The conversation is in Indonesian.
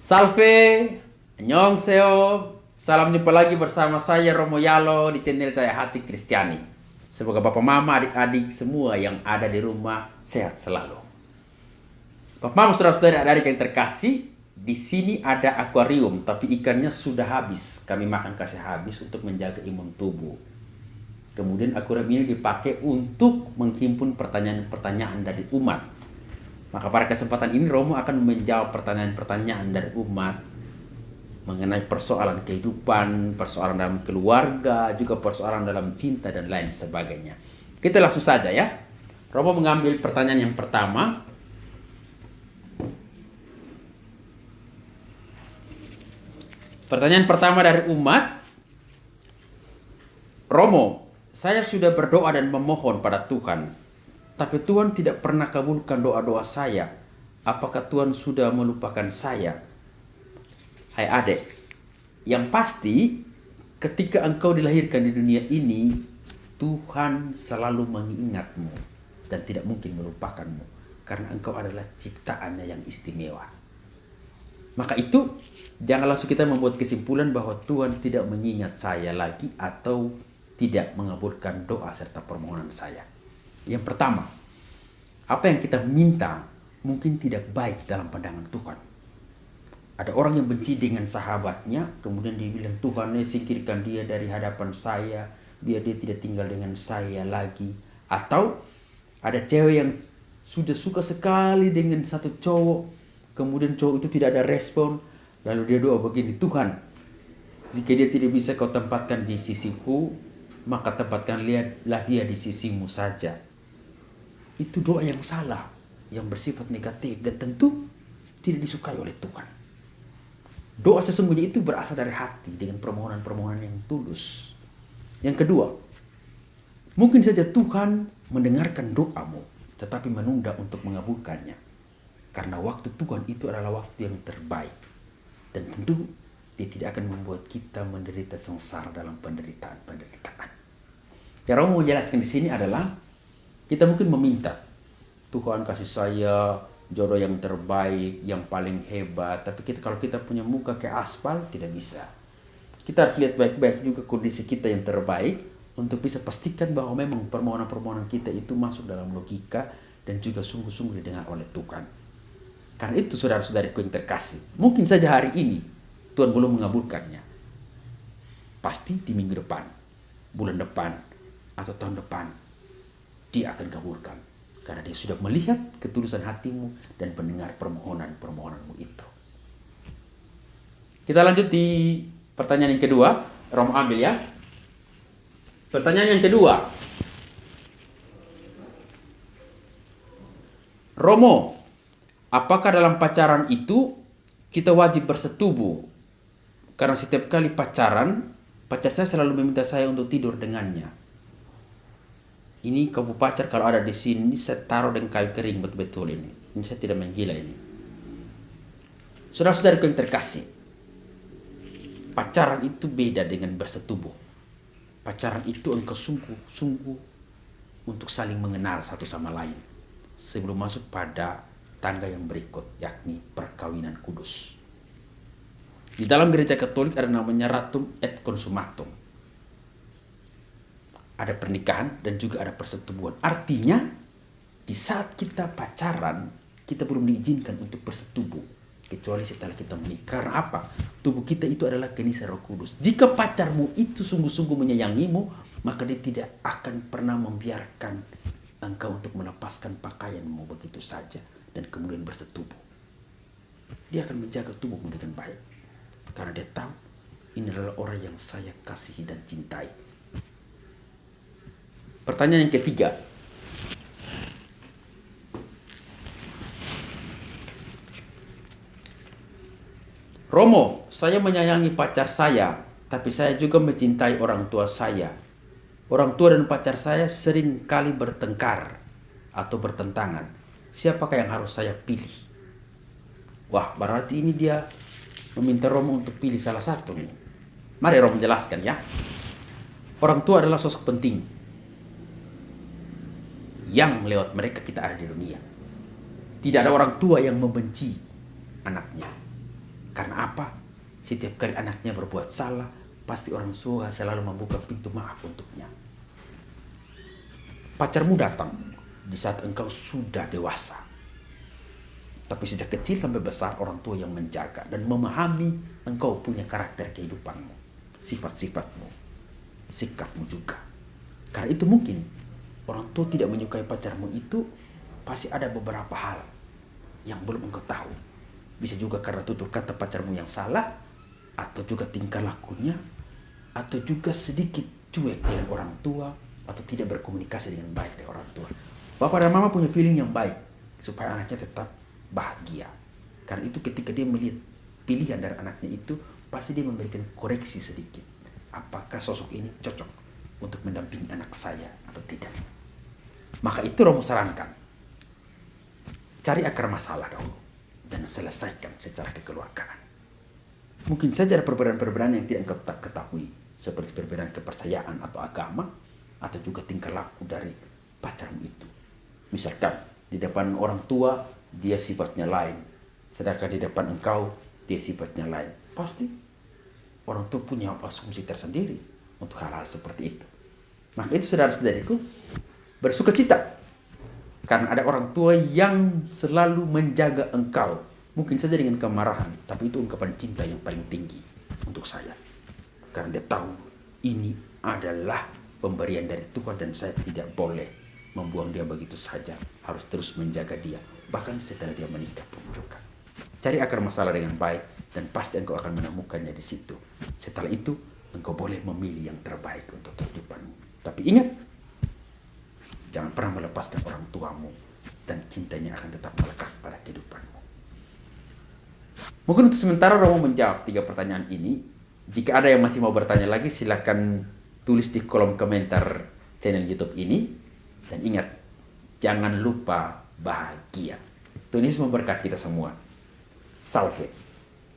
Salve, annyeonghaseyo. Salam jumpa lagi bersama saya Romo Yalo di channel saya Hati Kristiani. Semoga bapak mama, adik-adik semua yang ada di rumah sehat selalu. Bapak mama, saudara-saudara, adik yang terkasih, di sini ada akuarium tapi ikannya sudah habis. Kami makan kasih habis untuk menjaga imun tubuh. Kemudian akuarium ini dipakai untuk menghimpun pertanyaan-pertanyaan dari umat. Maka pada kesempatan ini Romo akan menjawab pertanyaan-pertanyaan dari umat mengenai persoalan kehidupan, persoalan dalam keluarga, juga persoalan dalam cinta dan lain sebagainya. Kita langsung saja ya. Romo mengambil pertanyaan yang pertama. Pertanyaan pertama dari umat. Romo, saya sudah berdoa dan memohon pada Tuhan, tapi Tuhan tidak pernah kabulkan doa-doa saya. Apakah Tuhan sudah melupakan saya? Hai adik, yang pasti ketika engkau dilahirkan di dunia ini, Tuhan selalu mengingatmu dan tidak mungkin melupakanmu, karena engkau adalah ciptaannya yang istimewa. Maka itu, jangan langsung kita membuat kesimpulan bahwa Tuhan tidak mengingat saya lagi atau tidak mengabulkan doa serta permohonan saya. Yang pertama, apa yang kita minta mungkin tidak baik dalam pandangan Tuhan. Ada orang yang benci dengan sahabatnya, kemudian dia bilang, Tuhan, singkirkan dia dari hadapan saya, biar dia tidak tinggal dengan saya lagi. Atau ada cewek yang sudah suka sekali dengan satu cowok, kemudian cowok itu tidak ada respon, lalu dia doa begini, Tuhan, jika dia tidak bisa kau tempatkan di sisiku, maka tempatkanlah dia di sisimu saja. Itu doa yang salah, yang bersifat negatif, dan tentu tidak disukai oleh Tuhan. Doa sesungguhnya itu berasal dari hati dengan permohonan-permohonan yang tulus. Yang kedua, mungkin saja Tuhan mendengarkan doamu, tetapi menunda untuk mengabulkannya. Karena waktu Tuhan itu adalah waktu yang terbaik. Dan tentu dia tidak akan membuat kita menderita sengsara dalam penderitaan-penderitaan. Yang Romo menjelaskan di sini adalah kita mungkin meminta, Tuhan kasih saya jodoh yang terbaik, yang paling hebat. Tapi kalau kita punya muka kayak aspal, tidak bisa. Kita harus lihat baik-baik juga kondisi kita yang terbaik untuk bisa pastikan bahwa memang permohonan-permohonan kita itu masuk dalam logika dan juga sungguh-sungguh didengar oleh Tuhan. Karena itu saudara-saudariku yang terkasih, mungkin saja hari ini Tuhan belum mengabulkannya. Pasti di minggu depan, bulan depan, atau tahun depan, dia akan kabulkan. Karena dia sudah melihat ketulusan hatimu dan mendengar permohonan-permohonanmu itu. Kita lanjut di pertanyaan yang kedua. Romo ambil ya. Pertanyaan yang kedua. Romo, apakah dalam pacaran itu kita wajib bersetubuh? Karena setiap kali pacaran, pacar saya selalu meminta saya untuk tidur dengannya. Ini kamu pacar kalau ada di sini saya taruh dengan kayu kering betul-betul ini. Ini saya tidak main gila ini. Saudara-saudariku yang terkasih, pacaran itu beda dengan bersetubuh. Pacaran itu engkau sungguh-sungguh untuk saling mengenal satu sama lain sebelum masuk pada tangga yang berikut, yakni perkawinan kudus. Di dalam gereja Katolik ada namanya ratum et consumatum. Ada pernikahan dan juga ada persetubuhan. Artinya, di saat kita pacaran, kita belum diizinkan untuk bersetubuh. Kecuali setelah kita menikah. Karena apa? Tubuh kita itu adalah kenisah Roh Kudus. Jika pacarmu itu sungguh-sungguh menyayangimu, maka dia tidak akan pernah membiarkan engkau untuk melepaskan pakaianmu begitu saja dan kemudian bersetubuh. Dia akan menjaga tubuhmu dengan baik. Karena dia tahu, ini adalah orang yang saya kasihi dan cintai. Pertanyaan yang ketiga. Romo, saya menyayangi pacar saya, tapi saya juga mencintai orang tua saya. Orang tua dan pacar saya sering kali bertengkar atau bertentangan. Siapakah yang harus saya pilih? Wah, berarti ini dia meminta Romo untuk pilih salah satu nih. Mari Romo jelaskan ya. Orang tua adalah sosok penting yang lewat mereka kita ada di dunia. Tidak ada orang tua yang membenci anaknya. Karena apa? Setiap kali anaknya berbuat salah, pasti orang tua selalu membuka pintu maaf untuknya. Pacarmu datang di saat engkau sudah dewasa. Tapi sejak kecil sampai besar orang tua yang menjaga dan memahami engkau punya karakter kehidupanmu, sifat-sifatmu, sikapmu juga. Karena itu mungkin orang tua tidak menyukai pacarmu itu pasti ada beberapa hal yang belum engkau tahu. Bisa juga karena tutur kata pacarmu yang salah, atau juga tingkah lakunya, atau juga sedikit cuek dengan orang tua, atau tidak berkomunikasi dengan baik dengan orang tua. Bapak dan mama punya feeling yang baik supaya anaknya tetap bahagia. Karena itu ketika dia melihat pilihan dari anaknya itu, pasti dia memberikan koreksi sedikit. Apakah sosok ini cocok untuk mendampingi anak saya atau tidak. Maka itu Romo sarankan. Cari akar masalah dulu dan selesaikan secara kekeluargaan. Mungkin saja ada perbedaan-perbedaan yang tidak engkau ketahui, seperti perbedaan kepercayaan atau agama, atau juga tingkah laku dari pacarmu itu. Misalkan di depan orang tua dia sifatnya lain, sedangkan di depan engkau dia sifatnya lain. Pasti orang tua punya asumsi tersendiri untuk hal-hal seperti itu. Maka itu saudara-saudariku, bersuka cita karena ada orang tua yang selalu menjaga engkau. Mungkin saja dengan kemarahan, tapi itu ungkapan cinta yang paling tinggi untuk saya. Karena dia tahu ini adalah pemberian dari Tuhan dan saya tidak boleh membuang dia begitu saja. Harus terus menjaga dia, bahkan setelah dia menikah pun juga. Cari akar masalah dengan baik dan pasti engkau akan menemukannya di situ. Setelah itu, engkau boleh memilih yang terbaik untuk kehidupanmu. Tapi ingat, jangan pernah melepaskan orang tuamu dan cintanya akan tetap melekat pada kehidupanmu. Mungkin untuk sementara Romo menjawab 3 pertanyaan ini. Jika ada yang masih mau bertanya lagi, silakan tulis di kolom komentar channel YouTube ini. Dan ingat, jangan lupa bahagia. Tuhan Yesus memberkati kita semua. Salve.